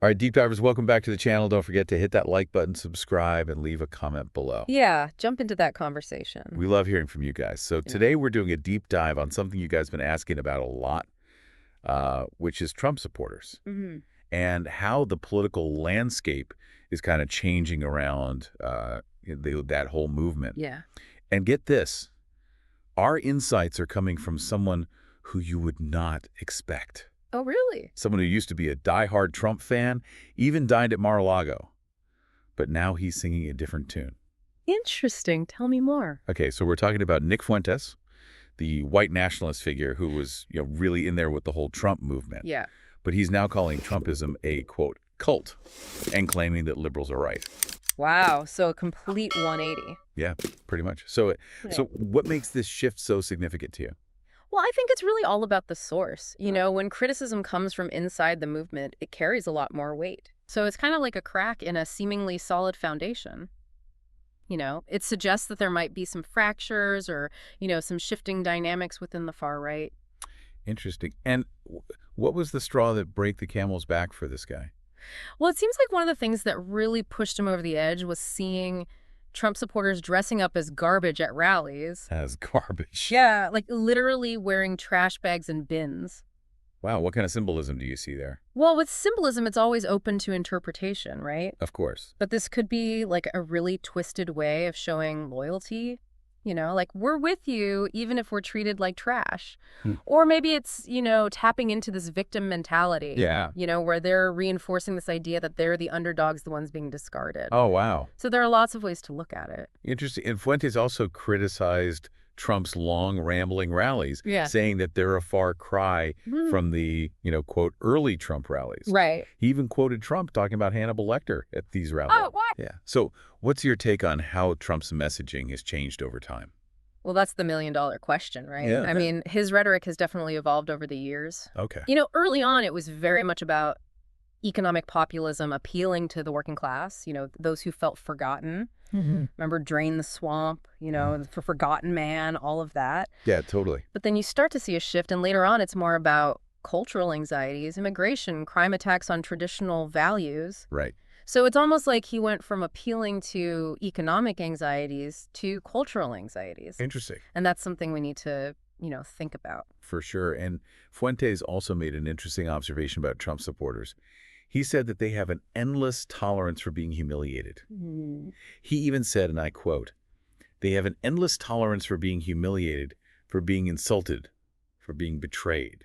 All right, deep divers, welcome back to the channel. Don't forget to hit that like button, subscribe, and leave a comment below. Yeah, jump into that conversation. We love hearing from you guys. So Yeah. today we're doing a deep dive on something you guys have been asking about a lot, which is Trump supporters Hmm. and how the political landscape is kind of changing around that whole movement. Yeah. And get this, our insights are coming from someone who you would not expect. Oh, really? Someone who used to be a diehard Trump fan, even dined at Mar-a-Lago, but now he's singing a different tune. Interesting. Tell me more. Okay, so we're talking about Nick Fuentes, the white nationalist figure who was, really in there with the whole Trump movement. Yeah. But he's now calling Trumpism a, quote, cult, and claiming that liberals are right. Wow. So a complete 180. Yeah, pretty much. So Yeah. what makes this shift so significant to you? Well, I think it's really all about the source. When criticism comes from inside the movement, it carries a lot more weight. So it's kind of like a crack in a seemingly solid foundation. It suggests that there might be some fractures or, some shifting dynamics within the far right. Interesting. And what was the straw that broke the camel's back for this guy? Well, it seems like one of the things that really pushed him over the edge was seeing Trump supporters dressing up as garbage at rallies. As garbage. Yeah, like literally wearing trash bags and bins. Wow, what kind of symbolism do you see there? Well, with symbolism, it's always open to interpretation, right? Of course. But this could be like a really twisted way of showing loyalty. Like we're with you even if we're treated like trash. Hmm. Or maybe it's, tapping into this victim mentality. Yeah. Where they're reinforcing this idea that they're the underdogs, the ones being discarded. Oh, wow. So there are lots of ways to look at it. Interesting. And Fuentes also criticized Trump's long, rambling rallies, Yeah. saying that they're a far cry from the, quote, early Trump rallies. Right. He even quoted Trump talking about Hannibal Lecter at these rallies. Oh, what? Yeah. So what's your take on how Trump's messaging has changed over time? Well, that's the million-dollar question, right? Yeah. I mean, his rhetoric has definitely evolved over the years. Okay. Early on, it was very much about economic populism appealing to the working class, those who felt forgotten. Remember, Drain the Swamp, for Forgotten Man, all of that. Yeah, totally. But then you start to see a shift, and later on, it's more about cultural anxieties, immigration, crime attacks on traditional values. Right. So it's almost like he went from appealing to economic anxieties to cultural anxieties. Interesting. And that's something we need to, think about. For sure. And Fuentes also made an interesting observation about Trump supporters. He said that they have an endless tolerance for being humiliated. He even said, and I quote, "They have an endless tolerance for being humiliated, for being insulted, for being betrayed."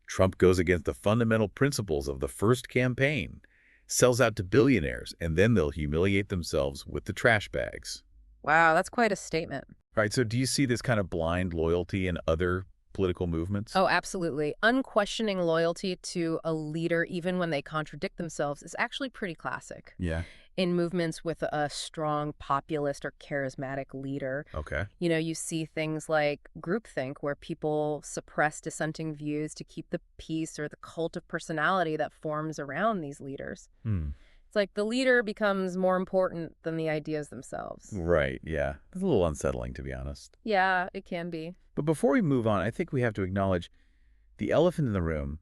Trump goes against the fundamental principles of the first campaign, sells out to billionaires, and then they'll humiliate themselves with the trash bags. Wow, that's quite a statement. All right, so do you see this kind of blind loyalty in other political movements? Oh, absolutely. Unquestioning loyalty to a leader, even when they contradict themselves, is actually pretty classic. Yeah. In movements with a strong populist or charismatic leader, Okay. you see things like groupthink, where people suppress dissenting views to keep the peace, or the cult of personality that forms around these leaders. It's like the leader becomes more important than the ideas themselves. Right, yeah. It's a little unsettling, to be honest. Yeah, it can be. But before we move on, I think we have to acknowledge the elephant in the room.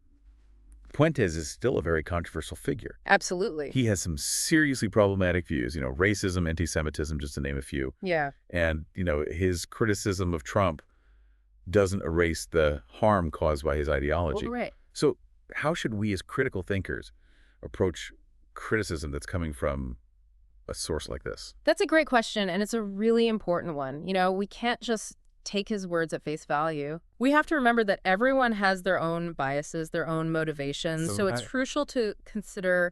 Fuentes is still a very controversial figure. Absolutely. He has some seriously problematic views, racism, anti-Semitism, just to name a few. Yeah. And, his criticism of Trump doesn't erase the harm caused by his ideology. Well, right. So how should we as critical thinkers approach criticism that's coming from a source like this? That's a great question, and it's a really important one. We can't just take his words at face value. We have to remember that everyone has their own biases, their own motivations, so it's crucial to consider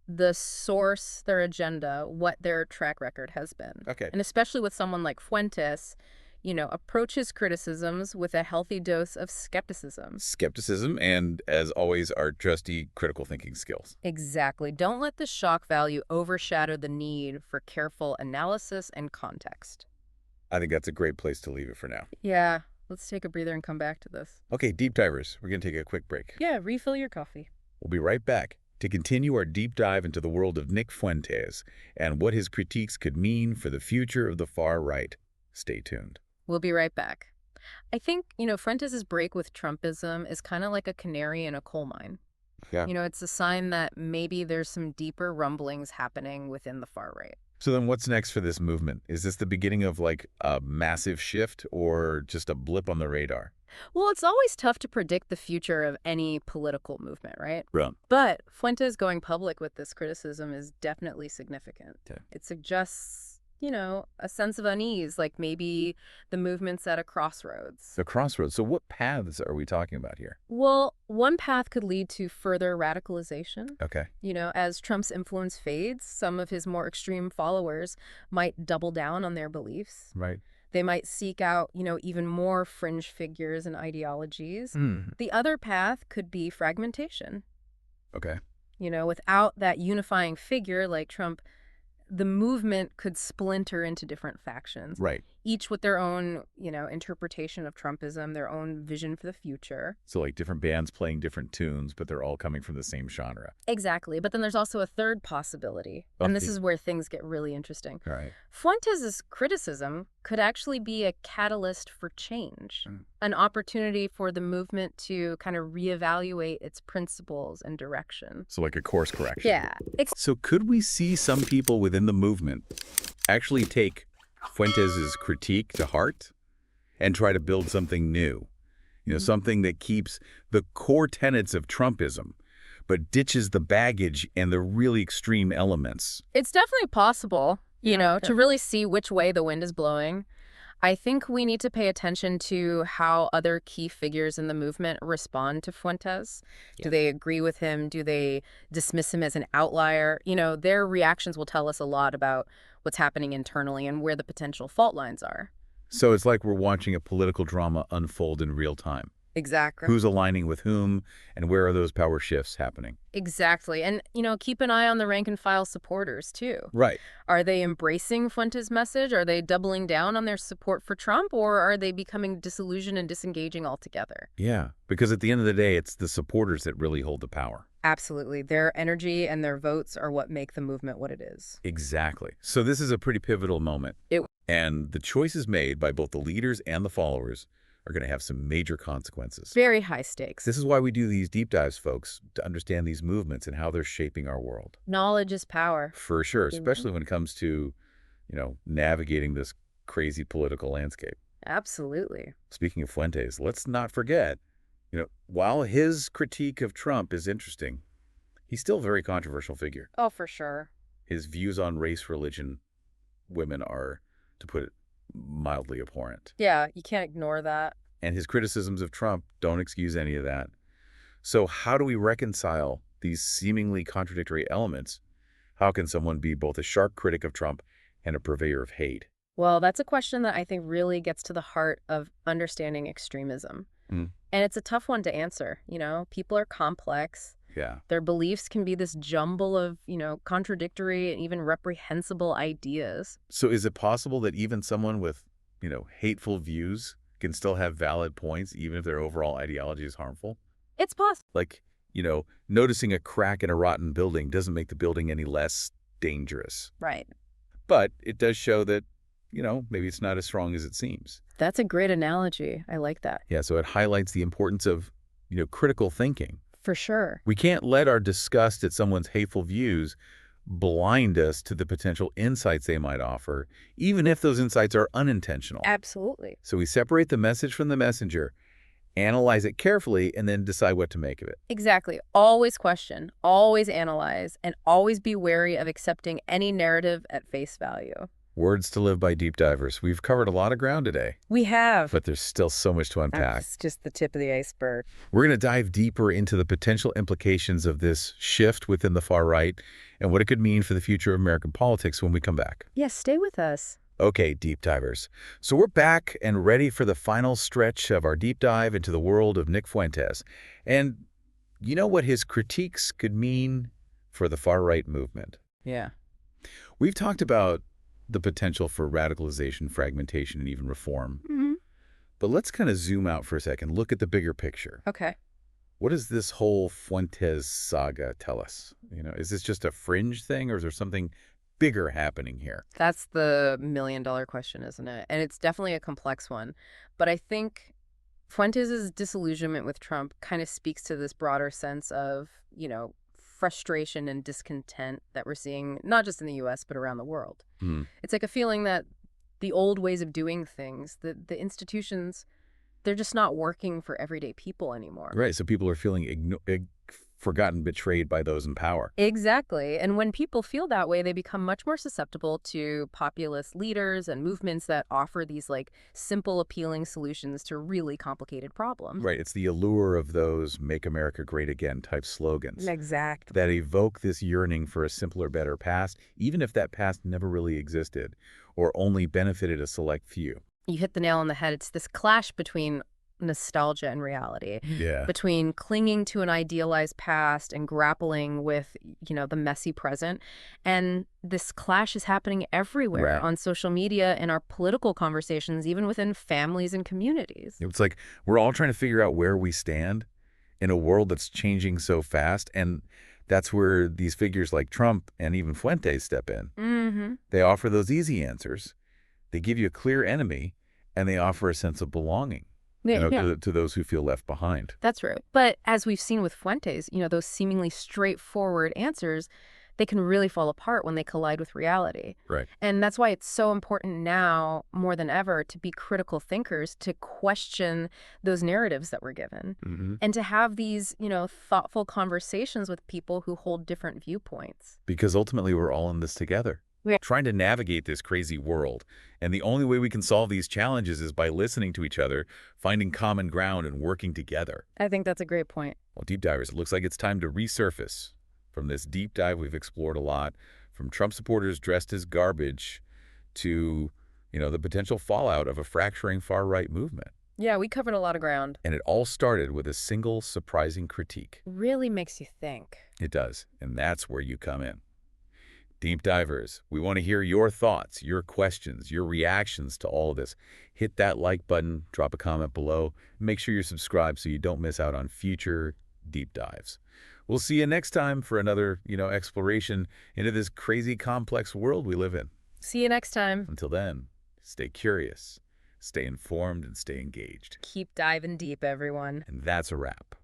the source, their agenda, what their track record has been. Okay. And especially with someone like Fuentes, approach his criticisms with a healthy dose of skepticism. Skepticism and, as always, our trusty critical thinking skills. Exactly. Don't let the shock value overshadow the need for careful analysis and context. I think that's a great place to leave it for now. Yeah. Let's take a breather and come back to this. Okay, deep divers, we're going to take a quick break. Yeah, refill your coffee. We'll be right back to continue our deep dive into the world of Nick Fuentes and what his critiques could mean for the future of the far right. Stay tuned. We'll be right back. I think, Fuentes' break with Trumpism is kind of like a canary in a coal mine. Yeah. It's a sign that maybe there's some deeper rumblings happening within the far right. So then what's next for this movement? Is this the beginning of like a massive shift or just a blip on the radar? Well, it's always tough to predict the future of any political movement, right? Right. But Fuentes going public with this criticism is definitely significant. Okay. It suggests, a sense of unease, like maybe the movement's at a crossroads. The crossroads. So what paths are we talking about here? Well, one path could lead to further radicalization. Okay. As Trump's influence fades, some of his more extreme followers might double down on their beliefs. Right. They might seek out, even more fringe figures and ideologies. Mm. The other path could be fragmentation. Okay. Without that unifying figure like Trump, the movement could splinter into different factions, Right. each with their own, interpretation of Trumpism, their own vision for the future. So like different bands playing different tunes, but they're all coming from the same genre. Exactly. But then there's also a third possibility, and this is where things get really interesting. All right. Fuentes' criticism could actually be a catalyst for change, an opportunity for the movement to kind of reevaluate its principles and direction. So like a course correction. Yeah. So could we see some people within the movement actually take Fuentes' critique to heart and try to build something new? Something that keeps the core tenets of Trumpism, but ditches the baggage and the really extreme elements. It's definitely possible, to really see which way the wind is blowing. I think we need to pay attention to how other key figures in the movement respond to Fuentes. Yeah. Do they agree with him? Do they dismiss him as an outlier? Their reactions will tell us a lot about what's happening internally and where the potential fault lines are. So it's like we're watching a political drama unfold in real time. Exactly. Who's aligning with whom, and where are those power shifts happening? Exactly. And, keep an eye on the rank and file supporters, too. Right. Are they embracing Fuentes' message? Are they doubling down on their support for Trump? Or are they becoming disillusioned and disengaging altogether? Yeah, because at the end of the day, it's the supporters that really hold the power. Absolutely. Their energy and their votes are what make the movement what it is. Exactly. So this is a pretty pivotal moment. And the choices made by both the leaders and the followers are going to have some major consequences. Very high stakes. This is why we do these deep dives, folks, to understand these movements and how they're shaping our world. Knowledge is power. For sure, especially when it comes to, navigating this crazy political landscape. Absolutely. Speaking of Fuentes, let's not forget, while his critique of Trump is interesting, he's still a very controversial figure. Oh, for sure. His views on race, religion, women are, to put it mildly, abhorrent. Yeah, you can't ignore that. And his criticisms of Trump don't excuse any of that. So how do we reconcile these seemingly contradictory elements? How can someone be both a sharp critic of Trump and a purveyor of hate? Well, that's a question that I think really gets to the heart of understanding extremism. And it's a tough one to answer. People are complex. Yeah. Their beliefs can be this jumble of, contradictory and even reprehensible ideas. So is it possible that even someone with, hateful views can still have valid points, even if their overall ideology is harmful? It's possible. Like, noticing a crack in a rotten building doesn't make the building any less dangerous. Right. But it does show that, maybe it's not as strong as it seems. That's a great analogy. I like that. Yeah, so it highlights the importance of, critical thinking. For sure. We can't let our disgust at someone's hateful views blind us to the potential insights they might offer, even if those insights are unintentional. Absolutely. So we separate the message from the messenger, analyze it carefully, and then decide what to make of it. Exactly. Always question, always analyze, and always be wary of accepting any narrative at face value. Words to live by, deep divers. We've covered a lot of ground today. We have. But there's still so much to unpack. That's just the tip of the iceberg. We're going to dive deeper into the potential implications of this shift within the far right and what it could mean for the future of American politics when we come back. Yes, stay with us. Okay, deep divers. So we're back and ready for the final stretch of our deep dive into the world of Nick Fuentes. And you know what his critiques could mean for the far right movement? Yeah. We've talked about the potential for radicalization, fragmentation, and even reform. But let's kind of zoom out for a second, look at the bigger picture. Okay. What does this whole Fuentes saga tell us? Is this just a fringe thing, or is there something bigger happening here? That's the million-dollar question, isn't it? And it's definitely a complex one. But I think Fuentes' disillusionment with Trump kind of speaks to this broader sense of, frustration and discontent that we're seeing, not just in the U.S., but around the world. Hmm. It's like a feeling that the old ways of doing things, the institutions, they're just not working for everyday people anymore. Right, so people are feeling forgotten, betrayed by those in power. Exactly. And when people feel that way, they become much more susceptible to populist leaders and movements that offer these like simple, appealing solutions to really complicated problems. Right, it's the allure of those "Make America Great Again" type slogans Exactly. that evoke this yearning for a simpler, better past, even if that past never really existed or only benefited a select few. You hit the nail on the head. It's this clash between nostalgia and reality, Yeah. between clinging to an idealized past and grappling with, the messy present. And this clash is happening everywhere Right. on social media, in our political conversations, even within families and communities. It's like we're all trying to figure out where we stand in a world that's changing so fast, and that's where these figures like Trump and even Fuentes step in. Mm-hmm. They offer those easy answers. They give you a clear enemy, and they offer a sense of belonging, Yeah. to those who feel left behind. That's right. But as we've seen with Fuentes, those seemingly straightforward answers, they can really fall apart when they collide with reality. Right. And that's why it's so important now, more than ever, to be critical thinkers, to question those narratives that we're given, Mm-hmm. and to have these, thoughtful conversations with people who hold different viewpoints. Because ultimately, we're all in this together. Yeah. Trying to navigate this crazy world. And the only way we can solve these challenges is by listening to each other, finding common ground, and working together. I think that's a great point. Well, deep divers, it looks like it's time to resurface. From this deep dive, we've explored a lot, from Trump supporters dressed as garbage to, the potential fallout of a fracturing far-right movement. Yeah, we covered a lot of ground. And it all started with a single surprising critique. Really makes you think. It does, and that's where you come in. Deep divers, we want to hear your thoughts, your questions, your reactions to all of this. Hit that like button, drop a comment below, make sure you're subscribed so you don't miss out on future deep dives. We'll see you next time for another, exploration into this crazy complex world we live in. See you next time. Until then, stay curious, stay informed, and stay engaged. Keep diving deep, everyone. And that's a wrap.